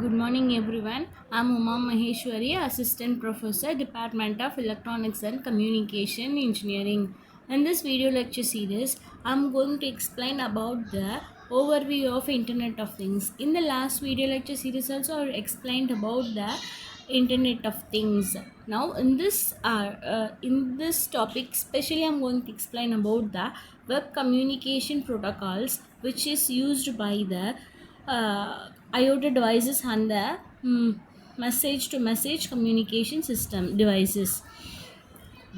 Good morning everyone. I'm Uma Maheshwari, Assistant Professor, Department of Electronics and Communication Engineering. In this video lecture series, I'm going to explain about the overview of Internet of Things. In the last video lecture series also I explained about the Internet of Things. Now in this topic especially I'm going to explain about the web communication protocols which is used by the IoT devices and the message to message communication system devices.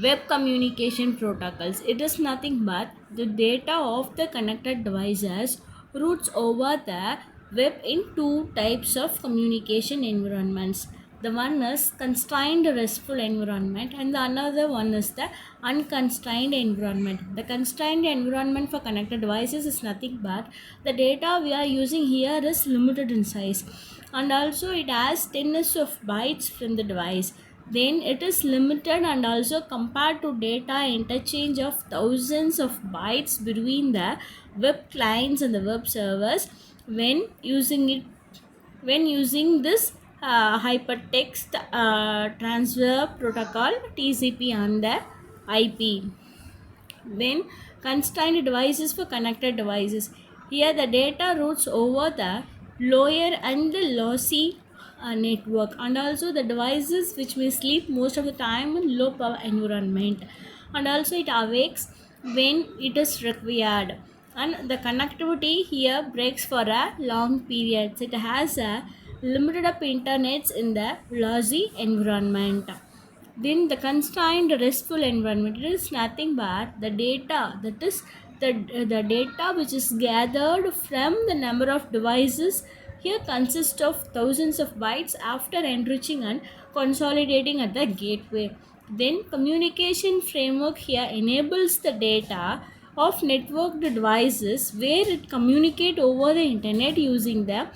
Web communication protocols, it is nothing but the data of the connected devices routes over the web in two types of communication environments. The one is constrained RESTful environment and the another one is the unconstrained environment. The constrained environment for connected devices is nothing but the data we are using here is limited in size, and also it has 10 of bytes from the device. Then it is limited and also compared to data interchange of thousands of bytes between the web clients and the web servers when using this hypertext transfer protocol TCP and the IP. Then constrained devices for connected devices. Here the data routes over the lower and the lossy network, and also the devices which may sleep most of the time in low power environment, and also it awakes when it is required, and the connectivity here breaks for a long periods. It has a limited up internets in the lossy environment. Then the constrained RESTful environment, it is nothing but the data, that is the data which is gathered from the number of devices here consists of thousands of bytes after enriching and consolidating at the gateway. Then communication framework here enables the data of networked devices where it communicate over the internet using the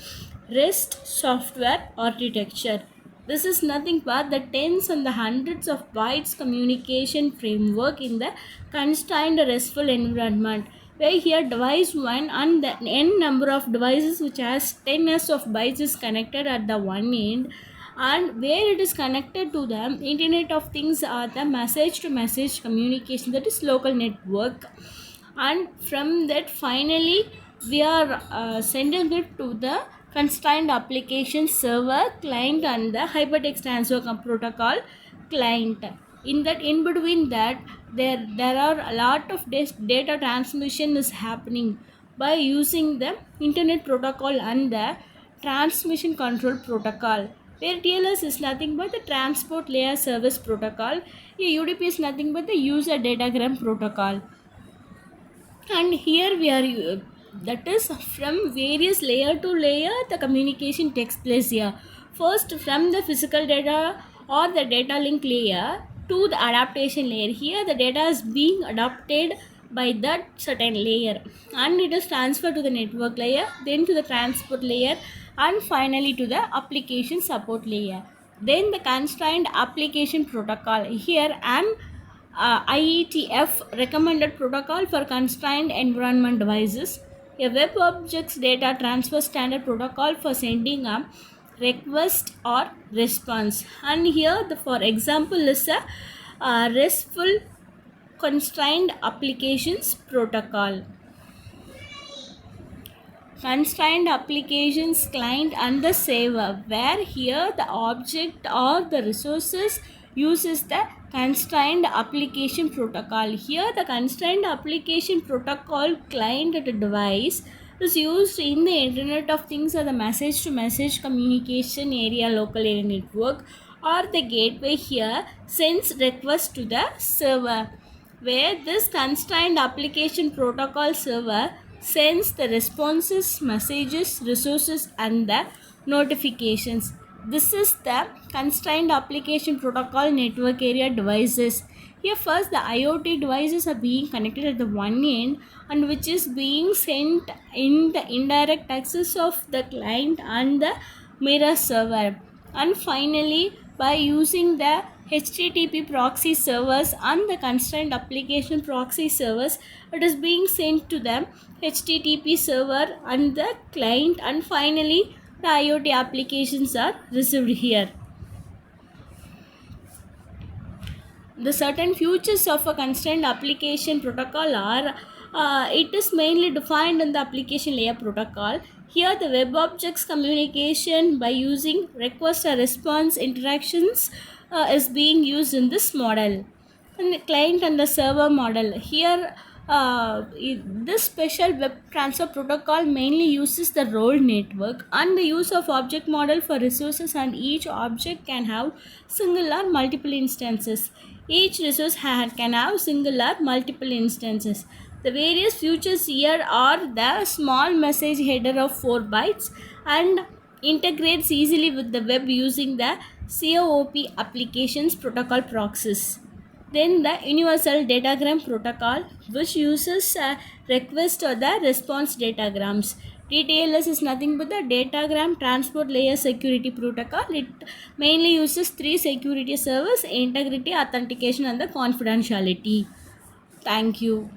REST software architecture. This is nothing but the tens and the hundreds of bytes communication framework in the constrained RESTful environment, where here device 1 and the n number of devices which has 10s of bytes is connected at the one end, and where it is connected to the Internet of Things are the message to message communication, that is local network, and from that finally we are sending it to the constrained application server client and the hypertext transfer protocol client. In between that there are a lot of data transmission is happening by using the internet protocol and the transmission control protocol, where TLS is nothing but the transport layer service protocol. UDP is nothing but the user datagram protocol. And here we are that is from various layer to layer the communication takes place here. First from the physical data or the data link layer to the adaptation layer. Here the data is being adapted by that certain layer and it is transferred to the network layer, then to the transport layer, and finally to the application support layer. Then the constrained application protocol, here an IETF recommended protocol for constrained environment devices, a web objects data transfer standard protocol for sending a request or response. And here for example is a RESTful constrained applications protocol. Constrained applications client and the server, where here the object or the resources uses the constrained application protocol. Here the constrained application protocol client at a device is used in the Internet of Things or the message to message communication area local area network, or the gateway here sends request to the server, where this constrained application protocol server sends the responses, messages, resources, and the notifications. This is the constrained application protocol network area devices. Here first the IoT devices are being connected at the one end, and which is being sent in the indirect access of the client and the mirror server. And finally by using the HTTP proxy servers and the constrained application proxy servers, it is being sent to the HTTP server and the client, and finally the IoT applications are received here. The certain features of a constrained application protocol are it is mainly defined in the application layer protocol. Here the web objects communication by using request or response interactions is being used in this model. And the client and the server model here, this special web transfer protocol mainly uses the role network and the use of object model for resources, and each object can have single or multiple instances. Each resource can have single or multiple instances. The various features here are the small message header of 4 bytes and integrates easily with the web using the COOP applications protocol proxies. Then the universal datagram protocol, which uses request or the response datagrams. DTLS is nothing but the datagram transport layer security protocol. It mainly uses 3 security servers: integrity, authentication, and the confidentiality. Thank you.